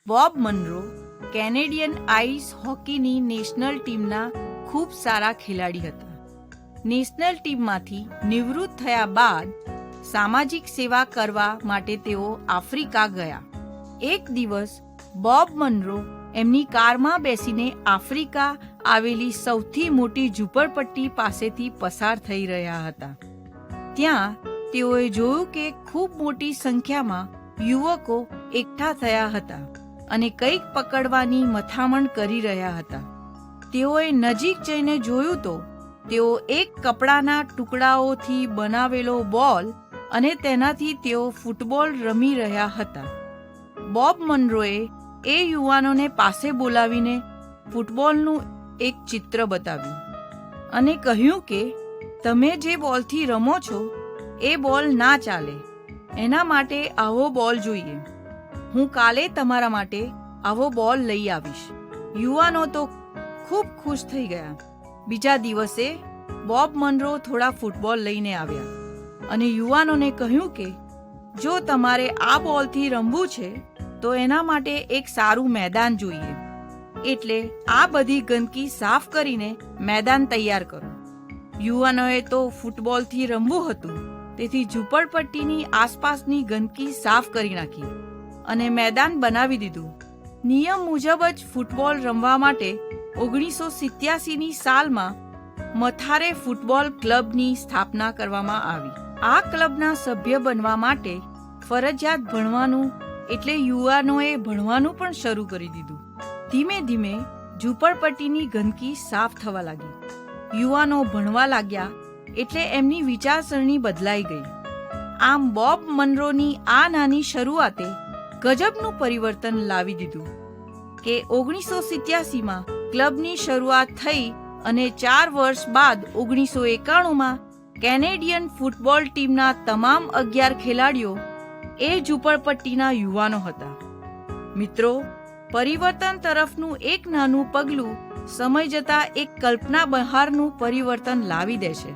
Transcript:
Bob Monroe Canadian ice હોકીની national ટીમના ખૂબ સારા ખેલાડી હતા. નેશનલ ટીમમાંથી નિવૃત્ત થયા બાદ સામાજિક સેવા કરવા માટે તેઓ આફ્રિકા ગયા. એક દિવસ બોબ મનરો એમની કારમાં બેસીને આફ્રિકા આવેલી સૌથી મોટી ઝૂંપડપટ્ટી પાસેથી પસાર થઈ રહ્યા હતા. ત્યાં તેઓએ જોયું કે ખૂબ મોટી સંખ્યામાં યુવકો એકઠા થયા હતા અને કંઈક પકડવાની મથામણ કરી રહ્યા હતા. તેઓએ નજીક જઈને જોયું તો તેઓ એક કપડાના ટુકડાઓથી બનાવેલો બોલ અને તેનાથી તેઓ ફૂટબોલ રમી રહ્યા હતા. બોબ મનરોએ એ યુવાનોને પાસે બોલાવીને ફૂટબોલનું એક ચિત્ર બતાવ્યું અને કહ્યું કે તમે જે બોલથી રમો છો એ બોલ ના ચાલે. એના માટે આવો બોલ જોઈએ. હું કાલે તમારા માટે આવો બોલ લઈ આવીશ. યુવાનો તો ખૂબ ખુશ થઈ ગયા. બીજા દિવસે બોબ મનરો થોડા ફૂટબોલ લઈને આવ્યા અને યુવાનોને કહ્યું કે જો તમારે આ બોલથી રમવું છે તો એના માટે એક સારું મેદાન જોઈએ. એટલે આ બધી ગંદકી સાફ કરીને મેદાન તૈયાર કરો. યુવાનોએ તો ફૂટબોલથી રમવું હતું, તેથી ઝૂંપડપટ્ટીની આસપાસની ગંદકી સાફ કરી નાખી અને મેદાન બનાવી દીધું. નિયમ મુજબ જ ફૂટબોલ રમવા માટે 1987ની સાલમાં મથારે ફૂટબોલ ક્લબની સ્થાપના કરવામાં આવી. આ ક્લબના સભ્ય બનવા માટે ફરજિયાત ભણવાનું એટલે યુવાનોએ ભણવાનું પણ શરૂ કરી દીધું. ધીમે ધીમે ઝૂંપડપટ્ટીની ગંદકી સાફ થવા લાગી. યુવાનો ભણવા લાગ્યા એટલે એમની વિચારસરણી બદલાઈ ગઈ. આમ બોબ મનરોની આ નાની શરૂઆતે ગજબનું પરિવર્તન લાવી દીધું કે 1987માં ક્લબની શરૂઆત થઈ અને 4 વર્ષ બાદ 1991માં કેનેડિયન ફૂટબોલ ટીમના તમામ 11 ખેલાડીઓ એ ઝૂંપડપટ્ટીના યુવાનો હતા. મિત્રો, પરિવર્તન તરફનું એક નાનું પગલું સમય જતાં એક કલ્પના બહારનું પરિવર્તન લાવી દે છે.